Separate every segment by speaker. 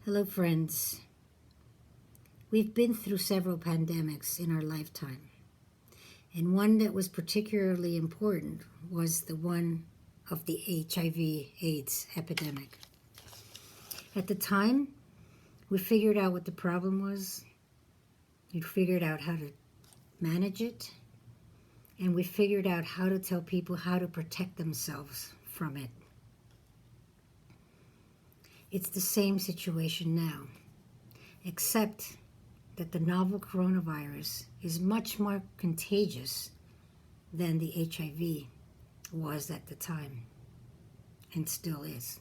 Speaker 1: Hello, friends. We've been through several pandemics in our lifetime, and one that was particularly important was the one of the HIV/AIDS epidemic. At the time, we figured out what the problem was, we figured out how to manage it, and we figured out how to tell people how to protect themselves from it. It's the same situation now, except that the novel coronavirus is much more contagious than the HIV was at the time, and still is.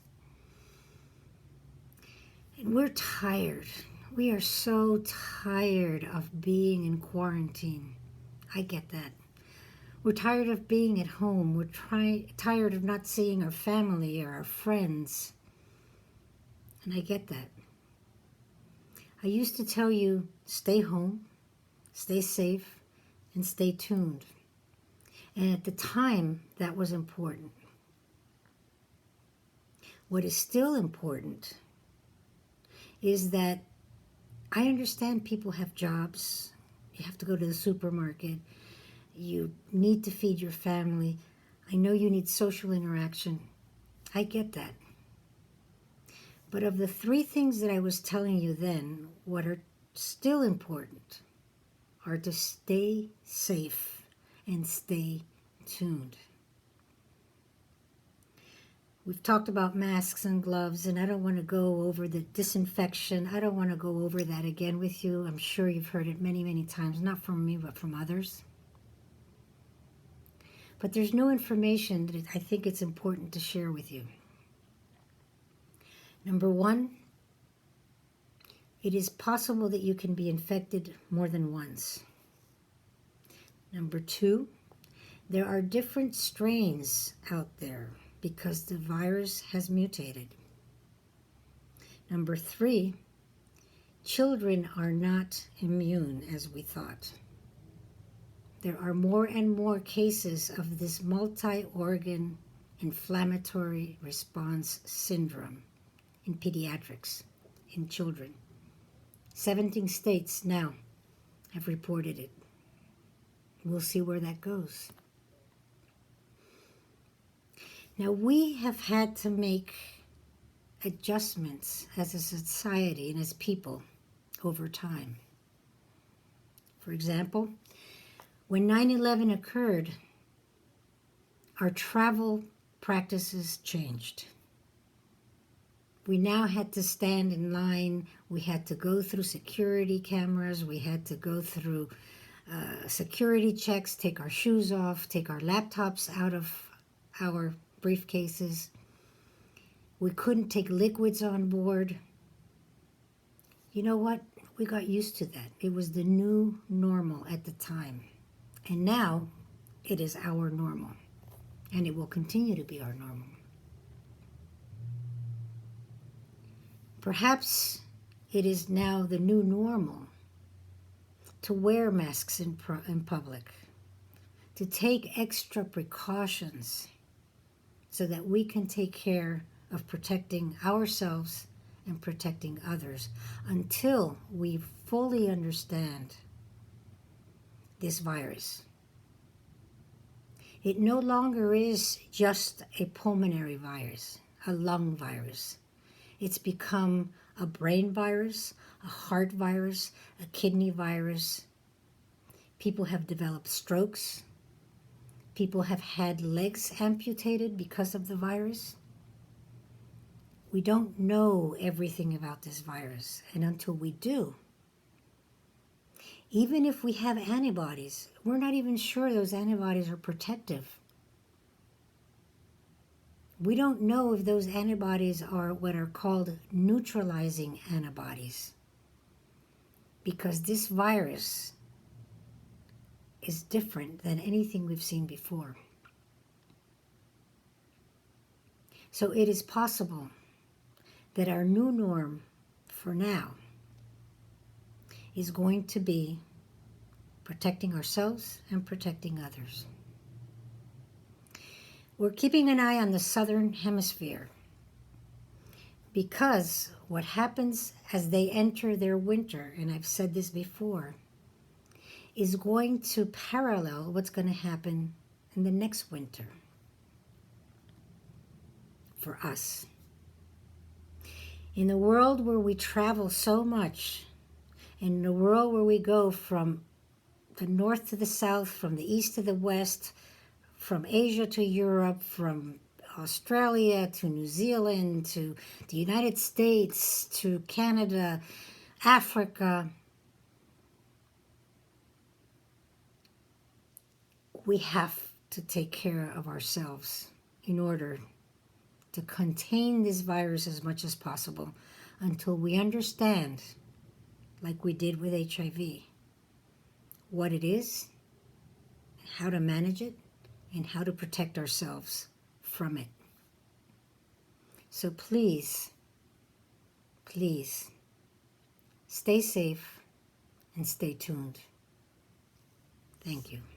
Speaker 1: And we're tired. We are so tired of being in quarantine. I get that. We're tired of being at home. We're tired of not seeing our family or our friends. And I get that. I used to tell you, stay home, stay safe, and stay tuned. And at the time, that was important. What is still important is that I understand people have jobs. You have to go to the supermarket. You need to feed your family. I know you need social interaction. I get that. But of the three things that I was telling you then, what are still important are to stay safe and stay tuned. We've talked about masks and gloves, and I don't want to go over the disinfection. I don't want to go over that again with you. I'm sure you've heard it many, many times, not from me, but from others. But there's no information that I think it's important to share with you. Number one, it is possible that you can be infected more than once. Number two, there are different strains out there because the virus has mutated. Number three, children are not immune as we thought. There are more and more cases of this multi-organ inflammatory response syndrome in pediatrics, in children. 17 states now have reported it. We'll see where that goes. Now, we have had to make adjustments as a society and as people over time. For example, when 9/11 occurred, our travel practices changed. We now had to stand in line. We had to go through security cameras. We had to go through security checks, take our shoes off, take our laptops out of our briefcases. We couldn't take liquids on board. You know what? We got used to that. It was the new normal at the time. And now it is our normal. And it will continue to be our normal. Perhaps it is now the new normal to wear masks in public, to take extra precautions so that we can take care of protecting ourselves and protecting others until we fully understand this virus. It no longer is just a pulmonary virus, a lung virus. It's become a brain virus, a heart virus, a kidney virus. People have developed strokes. People have had legs amputated because of the virus. We don't know everything about this virus, and until we do, even if we have antibodies, we're not even sure those antibodies are protective. We don't know if those antibodies are what are called neutralizing antibodies, because this virus is different than anything we've seen before. So it is possible that our new norm for now is going to be protecting ourselves and protecting others. We're keeping an eye on the southern hemisphere Because what happens as they enter their winter, and I've said this before, is going to parallel what's going to happen in the next winter for us. In the world where we travel so much, in the world where we go from the north to the south, from the east to the west, from Asia to Europe, from Australia to New Zealand to the United States to Canada, Africa, we have to take care of ourselves in order to contain this virus as much as possible until we understand, like we did with HIV, what it is, how to manage it, and how to protect ourselves from it. So please, please, stay safe and stay tuned. Thank you.